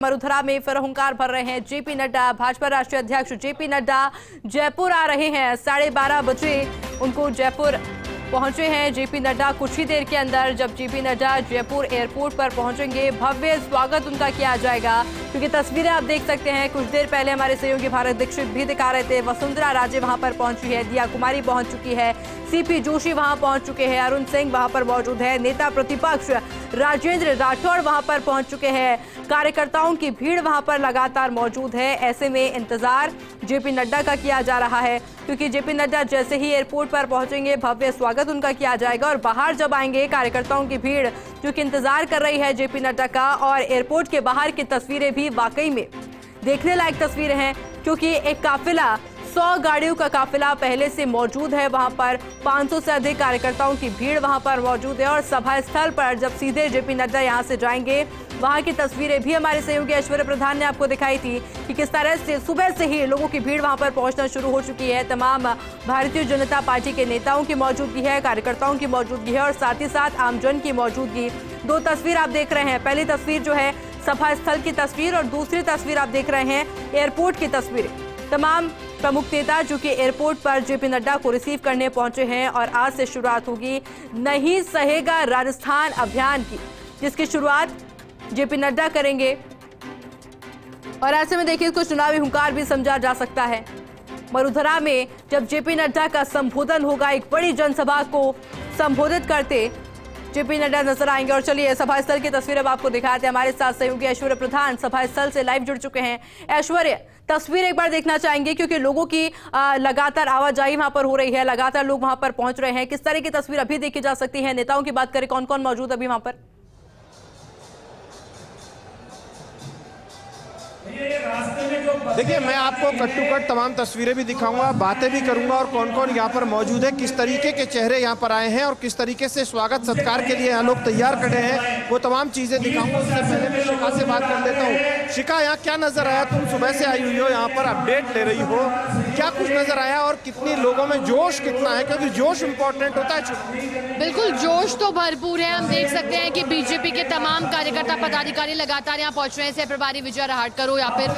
मरुधरा में फिर हुंकार भर रहे हैं जेपी नड्डा। भाजपा राष्ट्रीय अध्यक्ष जेपी नड्डा जयपुर आ रहे हैं। 12:30 बजे उनको जयपुर पहुंचे हैं जेपी नड्डा। कुछ ही देर के अंदर जब जेपी नड्डा जयपुर एयरपोर्ट पर पहुंचेंगे, भव्य स्वागत उनका किया जाएगा। क्योंकि तस्वीरें आप देख सकते हैं, कुछ देर पहले हमारे सहयोगी भारत दीक्षित भी दिखा रहे थे। वसुंधरा राजे वहां पर पहुंची है, दिया कुमारी पहुंच चुकी है, सीपी जोशी वहां पहुंच चुके हैं, अरुण सिंह वहां पर मौजूद है, नेता प्रतिपक्ष राजेंद्र राठौड़ वहां पर पहुंच चुके हैं। कार्यकर्ताओं की भीड़ वहां पर लगातार मौजूद है। ऐसे में इंतजार जेपी नड्डा का किया जा रहा है, क्योंकि जेपी नड्डा जैसे ही एयरपोर्ट पर पहुंचेंगे, भव्य स्वागत उनका किया जाएगा। और बाहर जब आएंगे, कार्यकर्ताओं की भीड़ जो कि इंतजार कर रही है जेपी नड्डा का, और एयरपोर्ट के बाहर की तस्वीरें भी वाकई में देखने लायक तस्वीरें हैं। क्योंकि एक काफिला, 100 गाड़ियों का काफिला पहले से मौजूद है वहां पर। 500 से अधिक कार्यकर्ताओं की भीड़ वहां पर मौजूद है। और सभा स्थल पर जब सीधे जेपी नड्डा यहां से जाएंगे, वहां की तस्वीरें भी हमारे सहयोगी ऐश्वर्य प्रधान ने आपको दिखाई थी कि किस तरह से सुबह से ही लोगों की भीड़ वहां पर पहुंचना शुरू हो चुकी है। तमाम भारतीय जनता पार्टी के नेताओं की मौजूदगी है, कार्यकर्ताओं की मौजूदगी है, और साथ ही साथ आमजन की मौजूदगी। दो तस्वीर आप देख रहे हैं। पहली तस्वीर जो है सभा स्थल की तस्वीर, और दूसरी तस्वीर आप देख रहे हैं एयरपोर्ट की तस्वीर। तमाम प्रमुख नेता जो कि एयरपोर्ट पर जेपी नड्डा को रिसीव करने पहुंचे हैं। और आज से शुरुआत होगी नहीं सहेगा राजस्थान अभियान की, जिसकी शुरुआत जेपी नड्डा करेंगे। और ऐसे में देखिए, इसको चुनावी हुंकार भी समझा जा सकता है। मरुधरा में जब जेपी नड्डा का संबोधन होगा, एक बड़ी जनसभा को संबोधित करते जेपी नड्डा नजर आएंगे। और चलिए सभा स्थल की तस्वीर अब आपको दिखाते हैं। हमारे साथ सहयोगी ऐश्वर्य प्रधान सभा स्थल से लाइव जुड़ चुके हैं। ऐश्वर्य, तस्वीर एक बार देखना चाहेंगे, क्योंकि लोगों की लगातार आवाजाही वहां पर हो रही है, लगातार लोग वहां पर पहुंच रहे हैं। किस तरह की तस्वीर अभी देखी जा सकती है? नेताओं की बात करें, कौन कौन मौजूद अभी वहां पर? देखिए, मैं आपको कट टू कट तमाम तस्वीरें भी दिखाऊंगा, बातें भी करूंगा, और कौन कौन यहाँ पर मौजूद है, किस तरीके के चेहरे यहाँ पर आए हैं और किस तरीके से स्वागत सत्कार के लिए यहाँ लोग तैयार खड़े हैं, वो तमाम चीजें दिखाऊंगा। उससे पहले मैं शिखा से बात कर लेता हूँ। शिखा, यहाँ क्या नजर आया? तुम सुबह से आई हुई हो, यहाँ पर अपडेट ले रही हो, क्या कुछ नजर आया और कितनी लोगों में जोश कितना है? क्योंकि जोश इंपॉर्टेंट होता है। बिल्कुल, जोश तो भरपूर है। हम देख सकते हैं कि बीजेपी के तमाम कार्यकर्ता पदाधिकारी लगातार यहाँ पहुंच रहे हैं। सह प्रभारी विजय राहटकर हो या फिर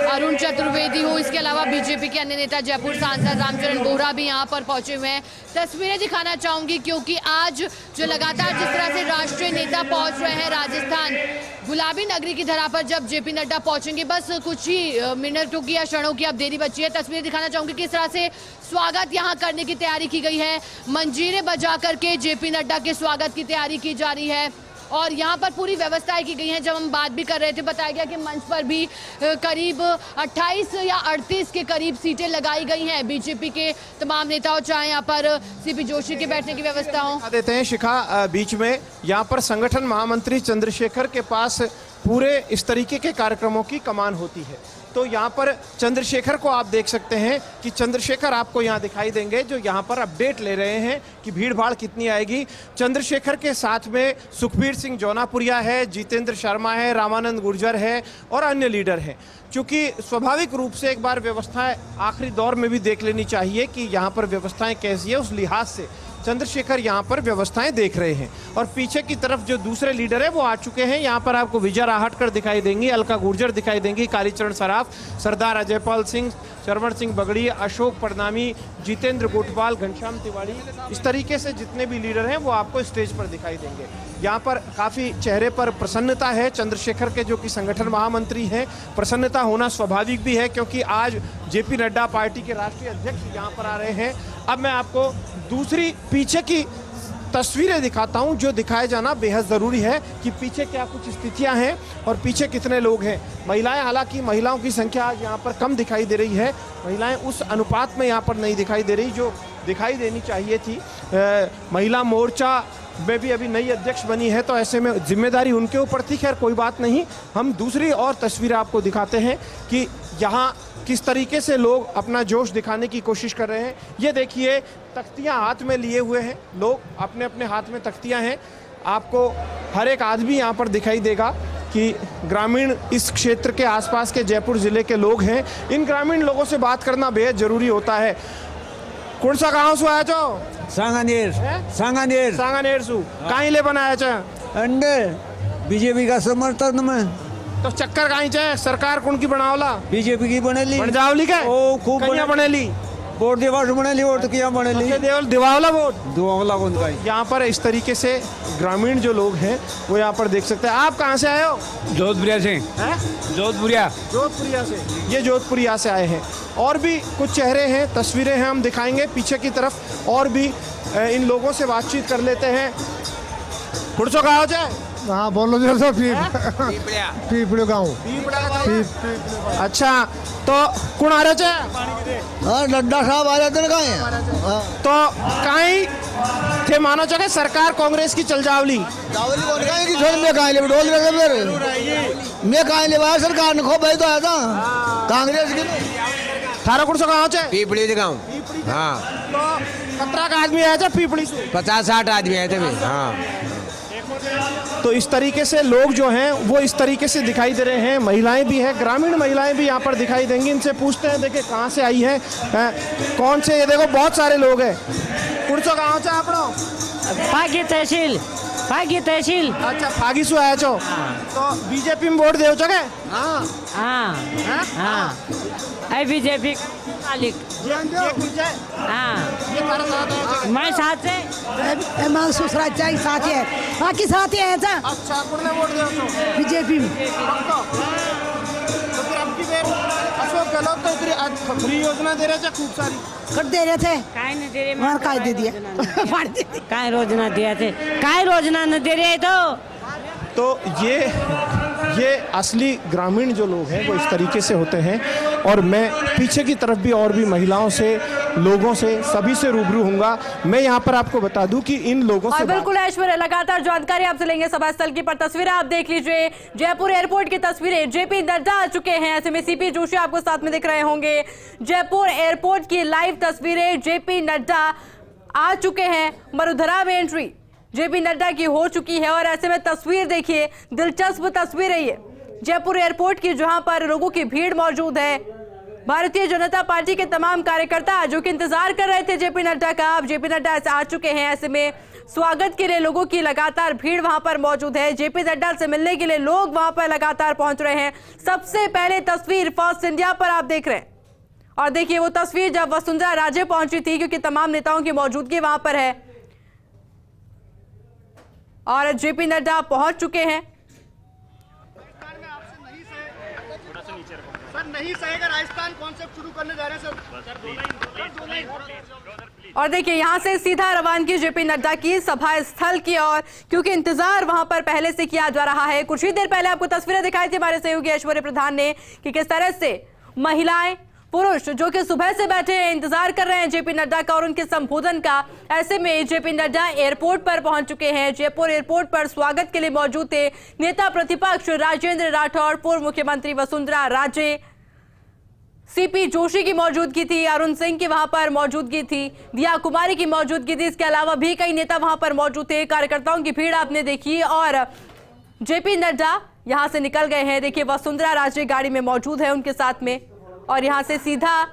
अरुण चतुर्वेदी हो, इसके अलावा बीजेपी के अन्य नेता, जयपुर सांसद रामचरण बोहरा भी यहाँ पर पहुंचे हुए हैं। तस्वीरें दिखाना चाहूंगी, क्योंकि आज जो लगातार जिस तरह से राष्ट्रीय नेता पहुंच रहे हैं राजस्थान, गुलाबी नगरी की धरा पर जब जेपी नड्डा पहुंचेंगे, बस कुछ ही मिनटों की या क्षणों की अब देरी बची है। तस्वीरें दिखाना चाहूंगी किस तरह से स्वागत यहां करने की तैयारी की गई है। मंजीरे बजा करके जेपी नड्डा के स्वागत की तैयारी की जा रही है, और यहाँ पर पूरी व्यवस्थाएं की गई हैं। जब हम बात भी कर रहे थे, बताया गया कि मंच पर भी करीब 28 या 38 के करीब सीटें लगाई गई हैं बीजेपी के तमाम नेताओं, चाहे यहाँ पर सीपी जोशी के बैठने की व्यवस्था हो। देते हैं शिखा, बीच में यहाँ पर संगठन महामंत्री चंद्रशेखर के पास पूरे इस तरीके के कार्यक्रमों की कमान होती है। तो यहाँ पर चंद्रशेखर को आप देख सकते हैं कि चंद्रशेखर आपको यहाँ दिखाई देंगे, जो यहाँ पर अपडेट ले रहे हैं कि भीड़ भाड़ कितनी आएगी। चंद्रशेखर के साथ में सुखबीर सिंह जौनापुरिया है, जितेंद्र शर्मा है, रामानंद गुर्जर है और अन्य लीडर हैं। क्योंकि स्वाभाविक रूप से एक बार व्यवस्थाएं आखिरी दौर में भी देख लेनी चाहिए कि यहाँ पर व्यवस्थाएं कैसी है, उस लिहाज से चंद्रशेखर यहाँ पर व्यवस्थाएं देख रहे हैं। और पीछे की तरफ जो दूसरे लीडर है वो आ चुके हैं। यहाँ पर आपको विजय राहटकर दिखाई देंगी, अलका गुर्जर दिखाई देंगी, कालीचरण सराफ, सरदार अजयपाल सिंह, चरवण सिंह बगड़ी, अशोक परनामी, जितेंद्र गोटवाल, घनश्याम तिवारी, इस तरीके से जितने भी लीडर हैं वो आपको स्टेज पर दिखाई देंगे। यहाँ पर काफ़ी चेहरे पर प्रसन्नता है चंद्रशेखर के, जो कि संगठन महामंत्री हैं। प्रसन्नता होना स्वाभाविक भी है, क्योंकि आज जेपी नड्डा पार्टी के राष्ट्रीय अध्यक्ष यहाँ पर आ रहे हैं। अब मैं आपको दूसरी पीछे की तस्वीरें दिखाता हूं, जो दिखाया जाना बेहद ज़रूरी है कि पीछे क्या कुछ स्थितियां हैं और पीछे कितने लोग हैं। महिलाएं, हालांकि महिलाओं की संख्या आज यहाँ पर कम दिखाई दे रही है। महिलाएं उस अनुपात में यहाँ पर नहीं दिखाई दे रही जो दिखाई देनी चाहिए थी। महिला मोर्चा में भी अभी नई अध्यक्ष बनी है, तो ऐसे में जिम्मेदारी उनके ऊपर थी। खैर कोई बात नहीं, हम दूसरी और तस्वीर आपको दिखाते हैं कि यहाँ किस तरीके से लोग अपना जोश दिखाने की कोशिश कर रहे हैं। ये देखिए, तख्तियाँ हाथ में लिए हुए हैं लोग, अपने अपने हाथ में तख्तियाँ हैं। आपको हर एक आदमी यहाँ पर दिखाई देगा कि ग्रामीण इस क्षेत्र के आसपास के जयपुर जिले के लोग हैं। इन ग्रामीण लोगों से बात करना बेहद जरूरी होता है। कौन सा गाँव से आया छो? सांगानेर। सांगानेर सु कहीं ले बनाया छे? अंडे बीजेपी का समर्थन में। तो चक्कर कहीं चाहे सरकार कौन की बनावला? बीजेपी की बनेली। बनजावली का ओ खूब बनेली। वोट देवास बनेली, वोट तो क्या बनेली? दिवावला वोट दिवावला कौन का? यहाँ पर इस तरीके से ग्रामीण जो लोग हैं वो यहाँ पर देख सकते हैं। आप कहाँ से आए हो? जोधपुरिया से। जोधपुरिया से। ये जोधपुरिया से आए हैं। और भी कुछ चेहरे हैं, तस्वीरें हैं, हम दिखाएंगे पीछे की तरफ। और भी इन लोगों से बातचीत कर लेते हैं। कुड़सो गाँव जाए? हाँ बोलो जो सो पीपड़े गाँव। अच्छा, तो कौन आ रहे? हाँ नड्डा साहब आ जाते हैं। तो कहीं थे मानो चाहे सरकार कांग्रेस की चल जावली। मैं कहीं ले सरकार ने खो भाई तो आया था कांग्रेस की। 18 गाँव चाहे पीपड़ी गाँव। हाँ तो 17 का आदमी आया था पीपड़ी से। 50-60 आदमी आए थे। हाँ तो इस तरीके से लोग जो हैं वो इस तरीके से दिखाई दे रहे हैं। महिलाएं भी हैं, ग्रामीण महिलाएं भी यहाँ पर दिखाई देंगी। इनसे पूछते हैं, देखिए कहाँ से आई हैं, कौन से। ये देखो बहुत सारे लोग हैं। कुड़सो गाँव से आप लोग? फागी तहसील। अच्छा, फागी से आया छो। तो बीजेपी में वोट दे चुके? हाँ बीजेपी मालिक। मैं साथ से ससुराल चाहिए साथ है, बाकी साथ ही है। अच्छा, कौन वोट दे? बीजेपी में। तो फिर अब की बेर अशोक गहलोत तो इतनी फ्री योजना दे रहे थे, खूब सारी कर दे रहे थे। काय न दे रहे? मार काय दे दिया। काय रोजना दिया थे? काय रोजना न दे रहे तो ये असली ग्रामीण जो लोग हैं वो इस तरीके से होते हैं। और मैं पीछे की तरफ भी और भी महिलाओं से, लोगों से, सभी से रूबरू होऊंगा। मैं यहाँ पर आपको बता दूं कि इन लोगों से बिल्कुल ऐश्वर्या, लगातार जानकारी आपसे लेंगे सभा स्थल की। पर तस्वीरें आप देख लीजिए, जयपुर एयरपोर्ट की तस्वीरें। जेपी नड्डा आ चुके हैं, ऐसे में सीपी जोशी आपको साथ में दिख रहे होंगे। जयपुर एयरपोर्ट की लाइव तस्वीरें, जेपी नड्डा आ चुके हैं। मरुधरा में एंट्री जेपी नड्डा की हो चुकी है। और ऐसे में तस्वीर देखिए, दिलचस्प तस्वीर है ये जयपुर एयरपोर्ट की, जहां पर लोगों की भीड़ मौजूद है। भारतीय जनता पार्टी के तमाम कार्यकर्ता जो कि इंतजार कर रहे थे जेपी नड्डा का, अब जेपी नड्डा आ चुके हैं। ऐसे में स्वागत के लिए लोगों की लगातार भीड़ वहां पर मौजूद है। जेपी नड्डा से मिलने के लिए लोग वहां पर लगातार पहुंच रहे हैं। सबसे पहले तस्वीर फर्स्ट इंडिया पर आप देख रहे हैं। और देखिए वो तस्वीर जब वसुंधरा राजे पहुंची थी, क्योंकि तमाम नेताओं की मौजूदगी वहां पर है। और जेपी नड्डा पहुंच चुके हैं। नहीं सहेगा राजस्थान कॉन्सेप्ट शुरू करने जा रहे हैं सर। और देखिए यहां से सीधा रवानगी जेपी नड्डा की सभा स्थल की ओर, क्योंकि इंतजार वहां पर पहले से किया जा रहा है। कुछ ही देर पहले आपको तस्वीरें दिखाई थी हमारे सहयोगी ऐश्वर्या प्रधान ने कि किस तरह से महिलाएं, पुरुष जो कि सुबह से बैठे हैं, इंतजार कर रहे हैं जेपी नड्डा का और उनके संबोधन का। ऐसे में जेपी नड्डा एयरपोर्ट पर पहुंच चुके हैं। जयपुर एयरपोर्ट पर स्वागत के लिए मौजूद थे नेता प्रतिपक्ष राजेंद्र राठौड़, पूर्व मुख्यमंत्री वसुंधरा राजे, सीपी जोशी की मौजूदगी थी, अरुण सिंह की वहां पर मौजूदगी थी, दिया कुमारी की मौजूदगी थी। इसके अलावा भी कई नेता वहां पर मौजूद थे। कार्यकर्ताओं की भीड़ आपने देखी और जेपी नड्डा यहां से निकल गए हैं। देखिए वसुंधरा राजे गाड़ी में मौजूद है उनके साथ में, और यहां से सीधा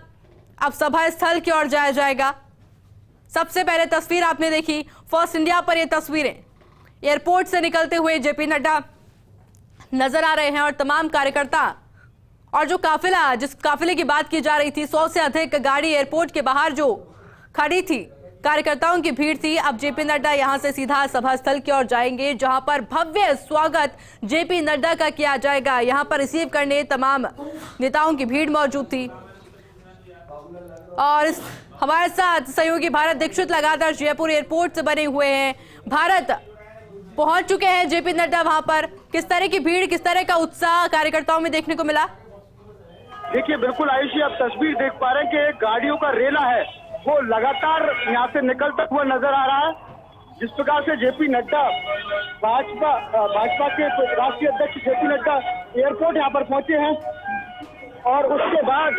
अब सभा स्थल की ओर जाया जाएगा। सबसे पहले तस्वीर आपने देखी फर्स्ट इंडिया पर, ये तस्वीरें एयरपोर्ट से निकलते हुए जेपी नड्डा नजर आ रहे हैं। और तमाम कार्यकर्ता और जो काफिला, जिस काफिले की बात की जा रही थी, 100 से अधिक गाड़ी एयरपोर्ट के बाहर जो खड़ी थी, कार्यकर्ताओं की भीड़ थी। अब जेपी नड्डा यहां से सीधा सभा स्थल की ओर जाएंगे, जहां पर भव्य स्वागत जेपी नड्डा का किया जाएगा। यहां पर रिसीव करने तमाम नेताओं की भीड़ मौजूद थी। और हमारे साथ सहयोगी भारत दीक्षित लगातार जयपुर एयरपोर्ट से बने हुए हैं। भारत पहुंच चुके हैं जेपी नड्डा वहां पर। किस तरह की भीड़, किस तरह का उत्साह कार्यकर्ताओं में देखने को मिला? देखिए बिल्कुल आयुषी, आप तस्वीर देख पा रहे हैं कि गाड़ियों का रेला है वो लगातार यहाँ से निकलता हुआ नजर आ रहा है। जिस प्रकार से जेपी नड्डा, भाजपा के राष्ट्रीय अध्यक्ष जेपी नड्डा एयरपोर्ट यहाँ पर पहुंचे हैं, और उसके बाद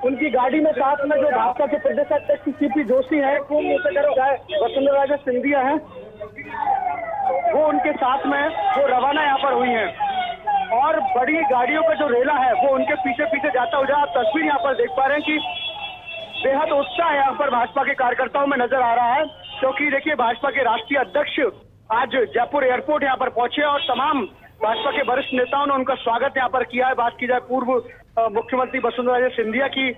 उनकी गाड़ी में साथ में जो भाजपा के प्रदेश अध्यक्ष सीपी जोशी हैं, वसुंधरा राजे सिंधिया हैं, वो उनके साथ में वो रवाना यहाँ पर हुई हैं। और बड़ी गाड़ियों का जो रेला है वो उनके पीछे पीछे जाता हुआ, आप तस्वीर यहाँ पर देख पा रहे हैं कि बेहद उत्साह यहाँ पर भाजपा के कार्यकर्ताओं में नजर आ रहा है। क्योंकि देखिए भाजपा के राष्ट्रीय अध्यक्ष आज जयपुर एयरपोर्ट यहाँ पर पहुंचे और तमाम भाजपा के वरिष्ठ नेताओं ने उनका स्वागत यहाँ पर किया है। बात की जाए पूर्व मुख्यमंत्री वसुंधरा राजे सिंधिया की,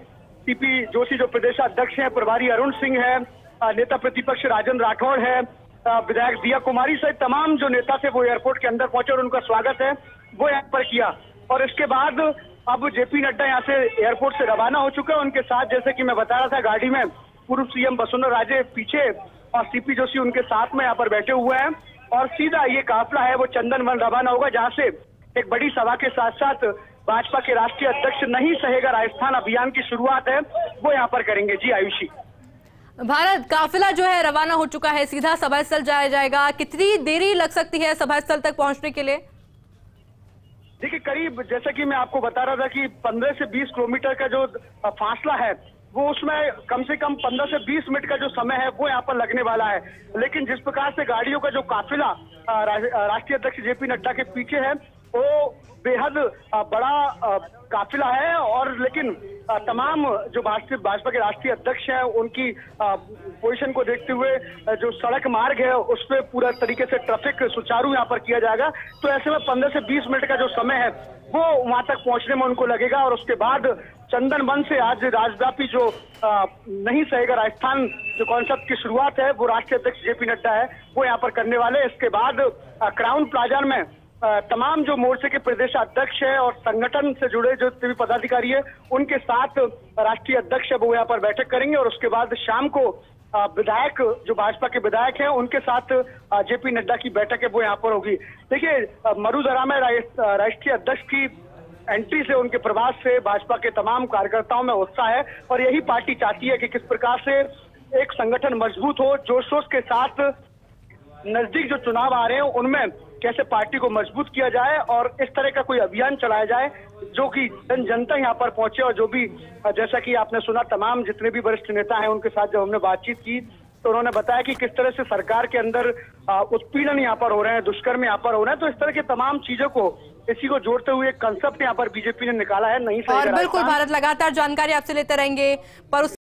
सीपी जोशी जो प्रदेशाध्यक्ष हैं, प्रभारी अरुण सिंह है, नेता प्रतिपक्ष राजेंद्र राठौड़ है, विधायक दिया कुमारी सहित तमाम जो नेता थे वो एयरपोर्ट के अंदर पहुंचे और उनका स्वागत है वो यहाँ पर किया। और इसके बाद अब जेपी नड्डा यहाँ से एयरपोर्ट से रवाना हो चुके हैं। उनके साथ जैसे कि मैं बता रहा था, गाड़ी में पूर्व सीएम वसुंधरा राजे पीछे और सीपी जोशी उनके साथ में यहाँ पर बैठे हुए हैं और सीधा ये काफिला है वो चंदन वन रवाना होगा, जहाँ से एक बड़ी सभा के साथ साथ भाजपा के राष्ट्रीय अध्यक्ष नहीं सहेगा राजस्थान अभियान की शुरुआत है वो यहाँ पर करेंगे। जी आयुषी। भारत, काफिला जो है रवाना हो चुका है, सीधा सभा स्थल जाया जाएगा। कितनी देरी लग सकती है सभा स्थल तक पहुंचने के लिए? देखिए, करीब जैसा कि मैं आपको बता रहा था कि 15 से 20 किलोमीटर का जो फासला है वो उसमें कम से कम 15 से 20 मिनट का जो समय है वो यहाँ पर लगने वाला है। लेकिन जिस प्रकार से गाड़ियों का जो काफिला राष्ट्रीय अध्यक्ष जेपी नड्डा के पीछे है वो बेहद बड़ा काफिला है और लेकिन तमाम जो भाजपा के राष्ट्रीय अध्यक्ष हैं उनकी पोजीशन को देखते हुए जो सड़क मार्ग है उस पर पूरा तरीके से ट्रैफिक सुचारू यहाँ पर किया जाएगा। तो ऐसे में 15 से 20 मिनट का जो समय है वो वहां तक पहुंचने में उनको लगेगा और उसके बाद चंदन वन से आज राज्यव्यापी जो नहीं सहेगा राजस्थान जो कॉन्सेप्ट की शुरुआत है वो राष्ट्रीय अध्यक्ष जेपी नड्डा है वो यहाँ पर करने वाले। इसके बाद क्राउन प्लाजा में तमाम जो मोर्चे के प्रदेशाध्यक्ष है और संगठन से जुड़े जो भी पदाधिकारी है उनके साथ राष्ट्रीय अध्यक्ष है वो यहाँ पर बैठक करेंगे और उसके बाद शाम को विधायक जो भाजपा के विधायक हैं उनके साथ जेपी नड्डा की बैठक है वो यहाँ पर होगी। देखिए, मरुधरा में राष्ट्रीय अध्यक्ष की एंट्री से, उनके प्रवास से भाजपा के तमाम कार्यकर्ताओं में उत्साह है और यही पार्टी चाहती है कि किस प्रकार से एक संगठन मजबूत हो, जोश शोश के साथ नजदीक जो चुनाव आ रहे हैं उनमें कैसे पार्टी को मजबूत किया जाए और इस तरह का कोई अभियान चलाया जाए जो कि जनता यहाँ पर पहुंचे। और जो भी जैसा कि आपने सुना, तमाम जितने भी वरिष्ठ नेता हैं उनके साथ जब हमने बातचीत की तो उन्होंने बताया कि किस तरह से सरकार के अंदर उत्पीड़न यहाँ पर हो रहे हैं, दुष्कर्म यहाँ पर हो रहे हैं। तो इस तरह के तमाम चीजों को इसी को जोड़ते हुए एक कंसेप्ट यहाँ पर बीजेपी ने निकाला है। नहीं, और बिल्कुल भारत लगातार जानकारी आपसे लेते रहेंगे पर